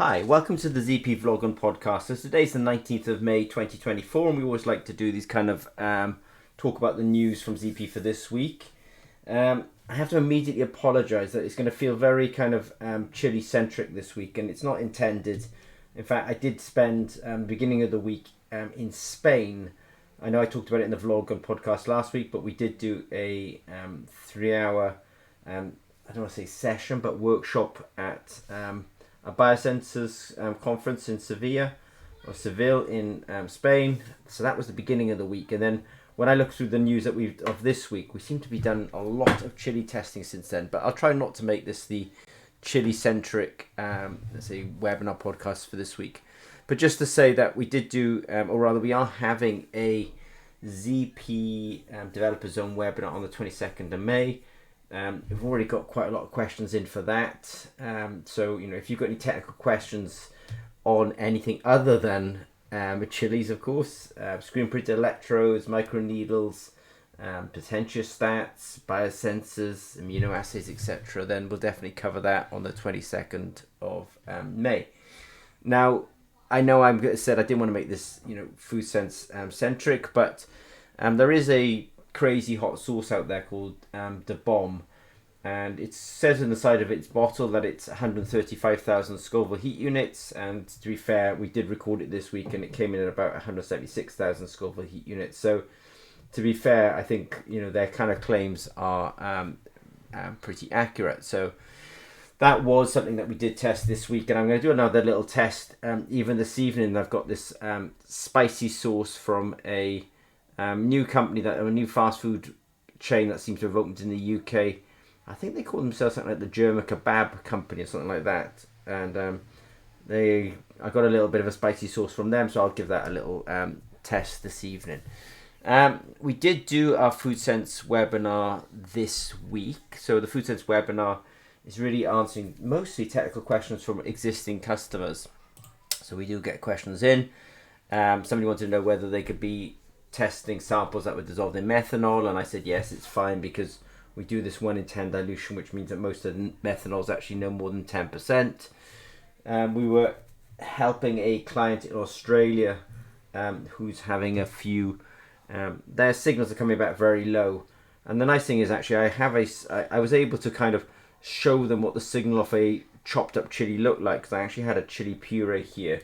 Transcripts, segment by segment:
Hi, welcome to the ZP Vlog and Podcast. So today's the 19th of May 2024, and we always like to do these kind of talk about the news from ZP for this week. I have to immediately apologise that it's going to feel very kind of chili centric this week, and it's not intended. In fact, I did spend the beginning of the week in Spain. I know I talked about it in the vlog and podcast last week, but we did do a 3-hour, I don't want to say session, but workshop at a biosensors conference in Seville in Spain. So that was the beginning of the week, and then when I look through the news that of this week, we seem to be done a lot of chili testing since then. But I'll try not to make this the chili centric let's say webinar podcast for this week. But just to say that we did do, or rather we are having a ZP Developer Zone webinar on the 22nd of May. We've already got quite a lot of questions in for that. So, if you've got any technical questions on anything other than chilies, of course, screen printed electrodes, microneedles, potentiostats, biosensors, immunoassays, etc., then we'll definitely cover that on the 22nd of May. Now, I know I said I didn't want to make this, food sense centric, but there is a crazy hot sauce out there called the Bomb, and it says in the side of its bottle that it's 135,000 Scoville heat units, and to be fair, we did record it this week and it came in at about 176,000 Scoville heat units. So to be fair, I think their kind of claims are pretty accurate. So that was something that we did test this week, and I'm going to do another little test even this evening. I've got this spicy sauce from a new company, a new fast food chain that seems to have opened in the UK. I think they call themselves something like the German Kebab Company or something like that. And I got a little bit of a spicy sauce from them, so I'll give that a little test this evening. We did do our Food Sense webinar this week. So the Food Sense webinar is really answering mostly technical questions from existing customers. So we do get questions in. Somebody wanted to know whether they could be testing samples that were dissolved in methanol, and I said yes, it's fine, because we do this 1 in 10 dilution, which means that most of the methanol is actually no more than 10%. We were helping a client in Australia who's having a few, their signals are coming back very low, and the nice thing is actually I was able to kind of show them what the signal of a chopped up chili looked like, because I actually had a chili puree here.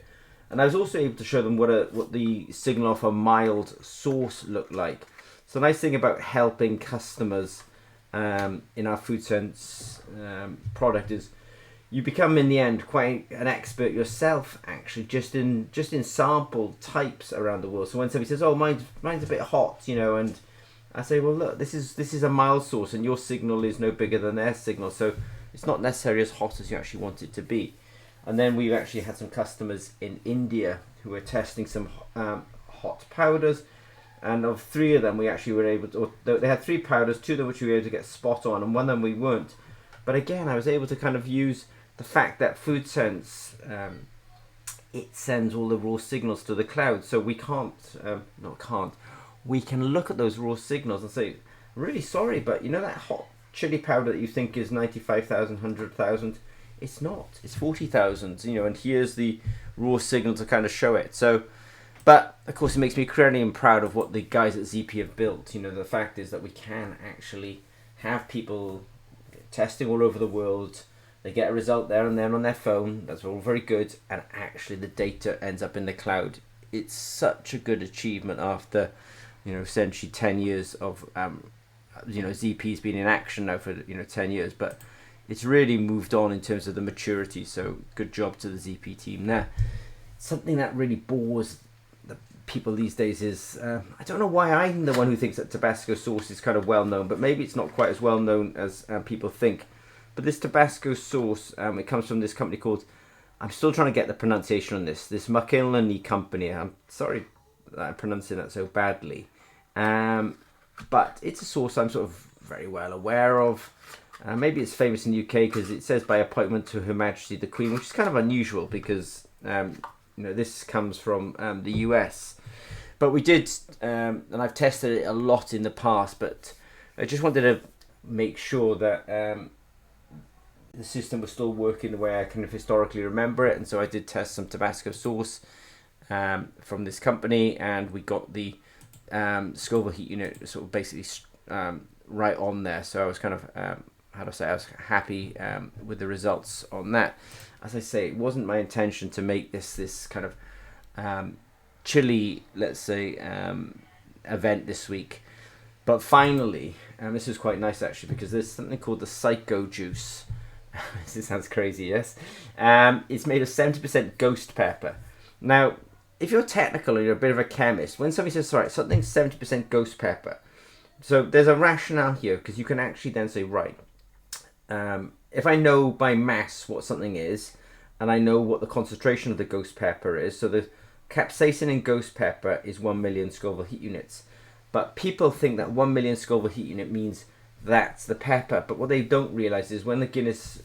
And I was also able to show them what the signal of a mild sauce looked like. So the nice thing about helping customers in our Food Sense product is you become in the end quite an expert yourself, actually, just in sample types around the world. So when somebody says, "Oh, mine's a bit hot," and I say, "Well, look, this is a mild sauce, and your signal is no bigger than their signal, so it's not necessarily as hot as you actually want it to be." And then we've actually had some customers in India who were testing some hot powders. And of 3 of them, we actually were able to, they had 3 powders, 2 of them which we were able to get spot on, and 1 of them we weren't. But again, I was able to kind of use the fact that Food Sense, it sends all the raw signals to the cloud. So we we can look at those raw signals and say, really sorry, but that hot chili powder that you think is 95,000, 100,000, it's not, it's 40,000, and here's the raw signal to kind of show it. So, but of course it makes me incredibly proud of what the guys at ZP have built. The fact is that we can actually have people testing all over the world. They get a result there and then on their phone, that's all very good, and actually the data ends up in the cloud. It's such a good achievement after, essentially 10 years of, ZP's been in action now for, 10 years, but it's really moved on in terms of the maturity, so good job to the ZP team there. Something that really bores the people these days is, I don't know why I'm the one who thinks that Tabasco sauce is kind of well known, but maybe it's not quite as well known as people think. But this Tabasco sauce, it comes from this company called, I'm still trying to get the pronunciation on this McIlhenny company. I'm sorry that I'm pronouncing that so badly. But it's a sauce I'm sort of very well aware of. Maybe it's famous in the UK because it says by appointment to Her Majesty the Queen, which is kind of unusual because this comes from the US. But we did, and I've tested it a lot in the past, but I just wanted to make sure that the system was still working the way I kind of historically remember it, and so I did test some Tabasco sauce from this company, and we got the Scoville heat unit sort of basically right on there. So I was kind of I was happy with the results on that. As I say, it wasn't my intention to make this kind of chili, let's say, event this week. But finally, and this is quite nice actually, because there's something called the Psycho Juice. This sounds crazy, yes? It's made of 70% ghost pepper. Now, if you're technical and you're a bit of a chemist, when somebody says, right, something's 70% ghost pepper, so there's a rationale here, because you can actually then say, right, if I know by mass what something is, and I know what the concentration of the ghost pepper is, so the capsaicin in ghost pepper is 1 million Scoville heat units. But people think that 1 million Scoville heat unit means that's the pepper. But what they don't realize is when the Guinness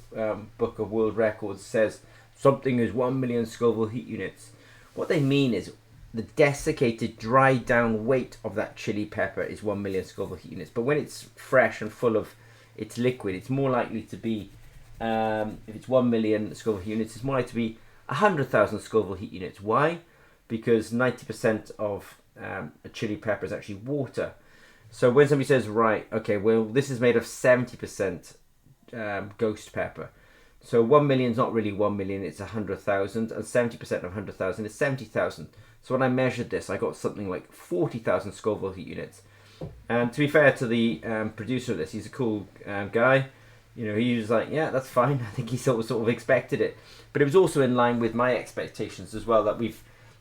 Book of World Records says something is 1 million Scoville heat units, what they mean is the desiccated, dried down weight of that chili pepper is 1 million Scoville heat units. But when it's fresh and full of its liquid, it's more likely to be, if it's 1 million Scoville heat units, it's more likely to be 100,000 Scoville heat units. Why? Because 90% of a chili pepper is actually water. So when somebody says, right, okay, well, this is made of 70% ghost pepper. So 1 million is not really 1 million, it's 100,000, and 70% of 100,000 is 70,000. So when I measured this, I got something like 40,000 Scoville heat units. And to be fair to the producer of this, he's a cool guy. You know, he was like, yeah, that's fine. I think he sort of expected it. But it was also in line with my expectations as well, that there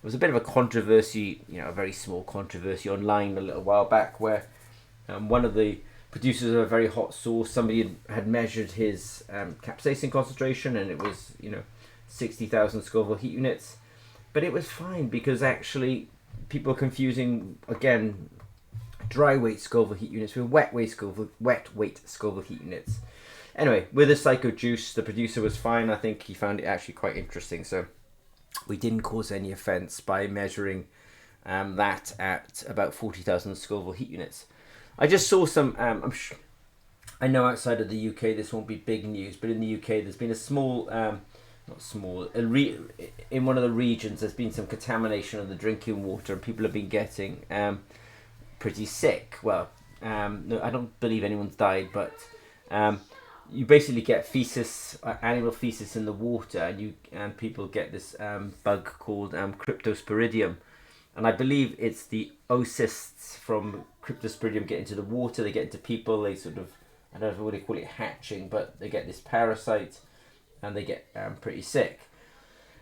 was a bit of a controversy, you know, a very small controversy online a little while back, where one of the producers of a very hot sauce, somebody had measured his capsaicin concentration, and it was, you know, 60,000 Scoville heat units. But it was fine, because actually people are confusing, again, dry weight Scoville heat units with wet weight Scoville heat units. Anyway, with the Psycho Juice, the producer was fine. I think he found it actually quite interesting. So we didn't cause any offence by measuring that at about 40,000 Scoville heat units. I just saw some, I know outside of the UK this won't be big news, but in the UK there's been a small, in one of the regions there's been some contamination of the drinking water, and people have been getting pretty sick. Well, no, I don't believe anyone's died, but you basically get feces, animal feces in the water, and people get this bug called Cryptosporidium. And I believe it's the oocysts from Cryptosporidium get into the water, they get into people, they sort of, I don't know what they call it, hatching, but they get this parasite and they get pretty sick.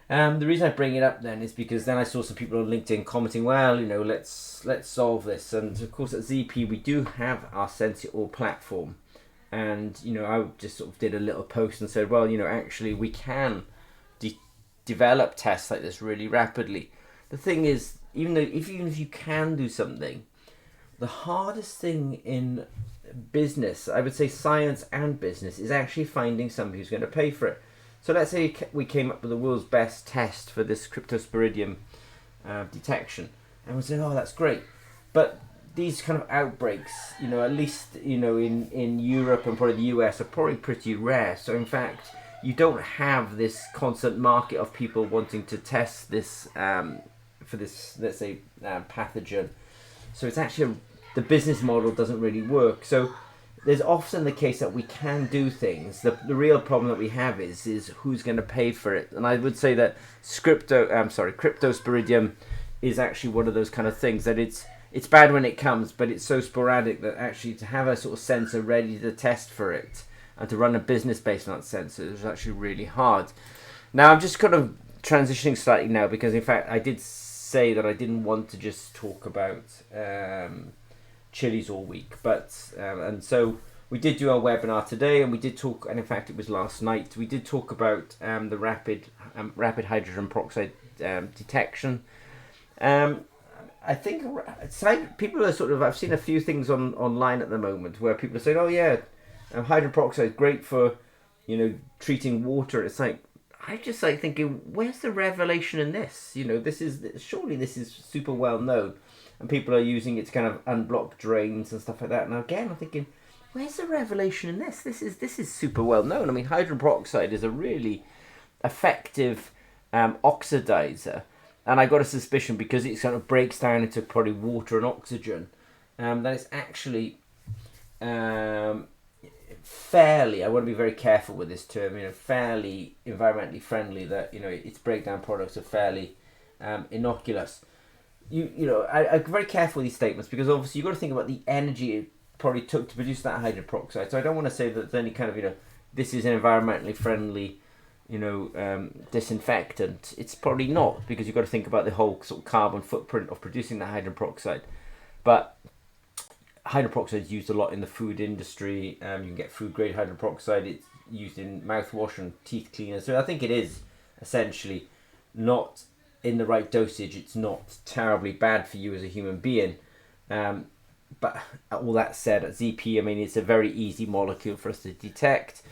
The reason I bring it up then is because then I saw some people on LinkedIn commenting, well, you know, let's solve this. And of course at ZP we do have our Sensi-All platform. And, you know, I just sort of did a little post and said, well, you know, actually we can develop tests like this really rapidly. The thing is, even if you can do something, the hardest thing in business, I would say science and business, is actually finding somebody who's going to pay for it. So let's say we came up with the world's best test for this Cryptosporidium detection, and we say, oh, that's great. But these kind of outbreaks, you know, at least, you know, in Europe and probably the US, are probably pretty rare. So in fact, you don't have this constant market of people wanting to test this for this, let's say, pathogen. So it's actually the business model doesn't really work. So there's often the case that we can do things. The real problem that we have is who's going to pay for it. And I would say that Cryptosporidium is actually one of those kind of things that it's bad when it comes, but it's so sporadic that actually to have a sort of sensor ready to test for it and to run a business based on that sensor is actually really hard. Now I'm just kind of transitioning slightly now, because in fact I did say that I didn't want to just talk about chilies all week, but and so we did do our webinar today, and we did talk, and in fact it was last night, we did talk about the rapid hydrogen peroxide detection. I think people are sort of, I've seen a few things online at the moment where people are saying, oh yeah, hydrogen peroxide is great for, you know, treating water. It's like, I just like thinking, where's the revelation in this? You know, surely this is super well known, and people are using it to kind of unblock drains and stuff like that. Now again, I'm thinking, where's the revelation in this? This is super well known. I mean, hydrogen peroxide is a really effective oxidizer, and I got a suspicion because it kind of breaks down into probably water and oxygen, that it's actually fairly, I want to be very careful with this term, fairly environmentally friendly, that, its breakdown products are fairly innocuous. I'm very careful with these statements because obviously you've got to think about the energy it probably took to produce that hydrogen peroxide. So I don't want to say that there's any kind of, this is an environmentally friendly, disinfectant. It's probably not, because you've got to think about the whole sort of carbon footprint of producing that hydrogen peroxide. But hydrogen peroxide is used a lot in the food industry. You can get food grade hydrogen peroxide. It's used in mouthwash and teeth cleaners. So I think it is essentially not in the right dosage. It's not terribly bad for you as a human being. But all that said, at ZP, I mean, it's a very easy molecule for us to detect.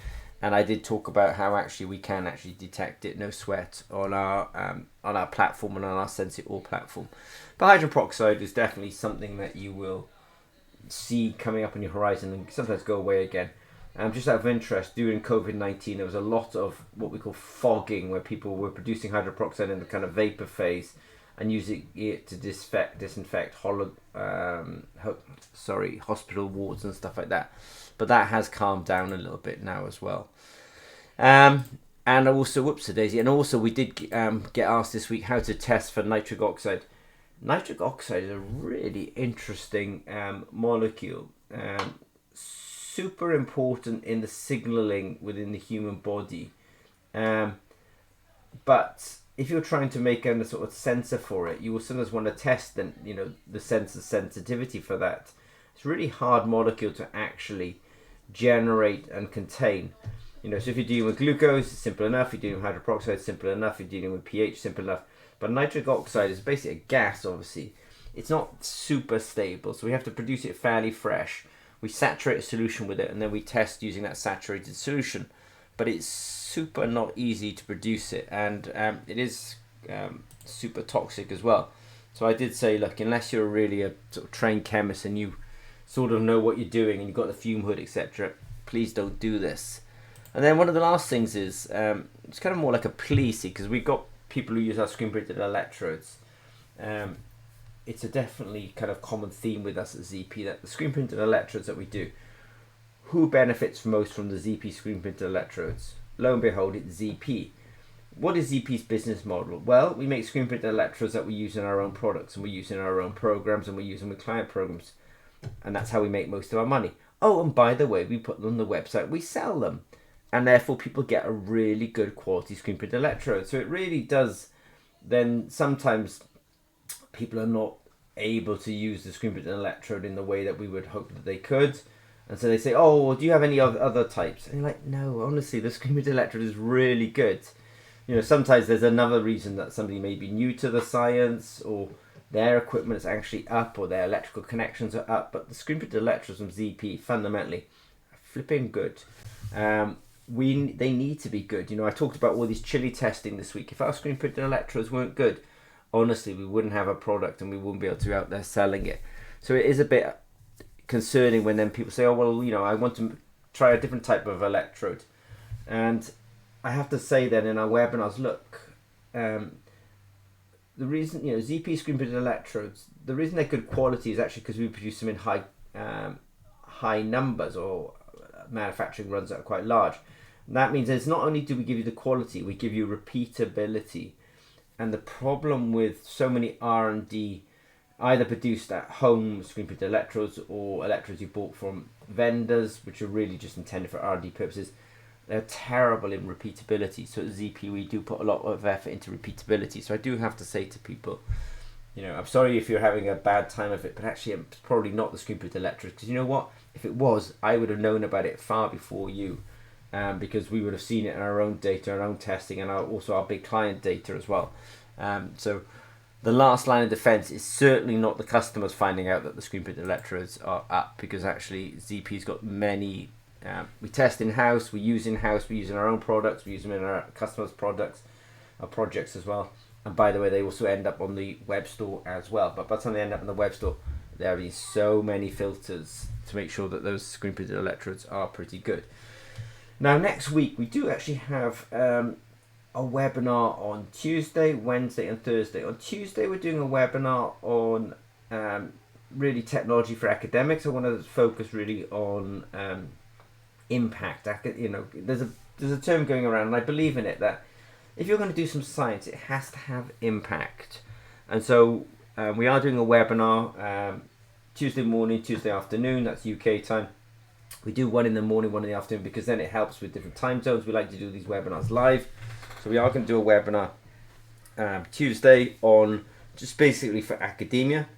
And I did talk about how actually we can actually detect it, no sweat, on our platform and on our SenseIt platform. But hydrogen peroxide is definitely something that you will see coming up on your horizon and sometimes go away again. Just out of interest, during COVID-19, there was a lot of what we call fogging, where people were producing hydrogen peroxide in the kind of vapor phase and using it to disinfect hospital wards and stuff like that. But that has calmed down a little bit now as well. And also, whoops-a-daisy, and also we did get asked this week how to test for nitric oxide. Nitric oxide is a really interesting molecule. Super important in the signaling within the human body. But if you're trying to make a sort of sensor for it, you will sometimes want to test the sensor's sensitivity for that. It's a really hard molecule to actually generate and contain. So if you're dealing with glucose, it's simple enough. If you're dealing with hydrogen peroxide, simple enough. If you're dealing with pH, simple enough. But nitric oxide is basically a gas, obviously. It's not super stable, so we have to produce it fairly fresh. We saturate a solution with it, and then we test using that saturated solution. But it's super not easy to produce it, and it is super toxic as well. So I did say, look, unless you're really a sort of trained chemist and you sort of know what you're doing and you've got the fume hood, etc., please don't do this. And then one of the last things is, it's kind of more like a plea, because we've got people who use our screen printed electrodes. It's a definitely kind of common theme with us at ZP, that the screen printed electrodes that we do, who benefits most from the ZP screen printed electrodes? Lo and behold, it's ZP. What is ZP's business model? Well, we make screen printed electrodes that we use in our own products, and we use in our own programs, and we use them with client programs, and that's how we make most of our money. Oh, and by the way, we put them on the website, we sell them, and therefore people get a really good quality screen printed electrode. So it really does. Then sometimes people are not able to use the screen printed electrode in the way that we would hope that they could, and so they say, oh, well, do you have any other types? And you're like, no, honestly, the screen printed electrode is really good. Sometimes there's another reason that somebody may be new to the science, or their equipment is actually up, or their electrical connections are up, but the screen printed electrodes from ZP fundamentally are flipping good. They need to be good. I talked about all these chili testing this week. If our screen printed electrodes weren't good, honestly, we wouldn't have a product and we wouldn't be able to be out there selling it. So it is a bit concerning when then people say, oh, well, I want to try a different type of electrode. And I have to say then in our webinars, look, the reason, ZP screen printed electrodes, the reason they're good quality is actually because we produce them in high numbers, or manufacturing runs that are quite large. And that means it's not only do we give you the quality, we give you repeatability. And the problem with so many R&D, either produced at home screen printed electrodes, or electrodes you bought from vendors, which are really just intended for R&D purposes, they're terrible in repeatability. So at ZP we do put a lot of effort into repeatability. So I do have to say to people, I'm sorry if you're having a bad time of it, but actually it's probably not the screen printed electrodes, because you know what? If it was, I would have known about it far before you, because we would have seen it in our own data, our own testing, and also our big client data as well. So the last line of defense is certainly not the customers finding out that the screen printed electrodes are up, because actually ZP's got many. We test in-house, we use in-house, we use in our own products, we use them in our customers' products, our projects as well. And by the way, they also end up on the web store as well. But by the time they end up on the web store, There have been so many filters to make sure that those screen printed electrodes are pretty good. Now next week we do actually have a webinar on Tuesday, Wednesday and Thursday. On Tuesday we're doing a webinar on really technology for academics. I want to focus really on impact. You know, there's a term going around, and I believe in it, that if you're going to do some science, it has to have impact. And so we are doing a webinar Tuesday morning, Tuesday afternoon. That's UK time. We do one in the morning, one in the afternoon, because then it helps with different time zones. We like to do these webinars live. So we are going to do a webinar Tuesday on just basically for academia.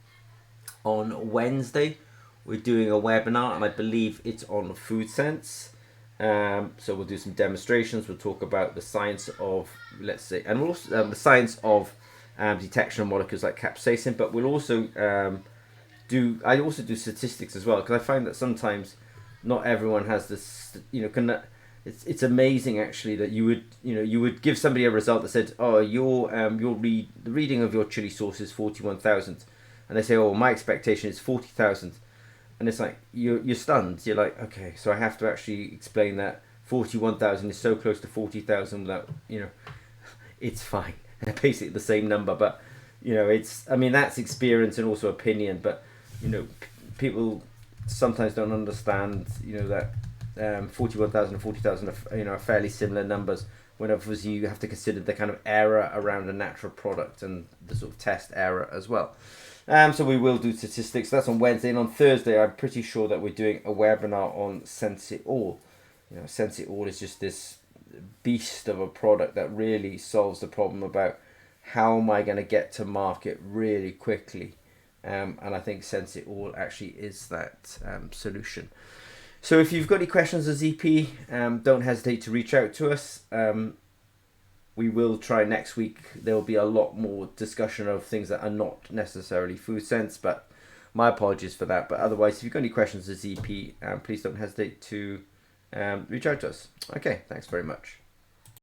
On Wednesday, we're doing a webinar, and I believe it's on food sense. So we'll do some demonstrations. We'll talk about the science of, let's say, and we'll also, the science of detection of molecules like capsaicin. But we'll also I also do statistics as well, because I find that sometimes not everyone has this, you know, it's amazing actually that you would give somebody a result that said, oh, the reading of your chili sauce is 41,000, and they say, oh, my expectation is 40,000, and it's like you're stunned. You're like, okay, so I have to actually explain that 41,000 is so close to 40,000 that, you know, it's fine. They're basically the same number, but you know, I mean that's experience and also opinion, but you know, people sometimes don't understand, you know, that 41,000 and 40,000 are, you know, are fairly similar numbers, when obviously you have to consider the kind of error around a natural product and the sort of test error as well. So we will do statistics. That's on Wednesday, and on Thursday I'm pretty sure that we're doing a webinar on Sense It All. You know, Sense It All is just this beast of a product that really solves the problem about how am I going to get to market really quickly. And I think Sense It All actually is that solution. So if you've got any questions on ZP, don't hesitate to reach out to us. We will try next week. There will be a lot more discussion of things that are not necessarily food sense, but my apologies for that. But otherwise, if you've got any questions on ZP, please don't hesitate to reach out to us. Okay, thanks very much.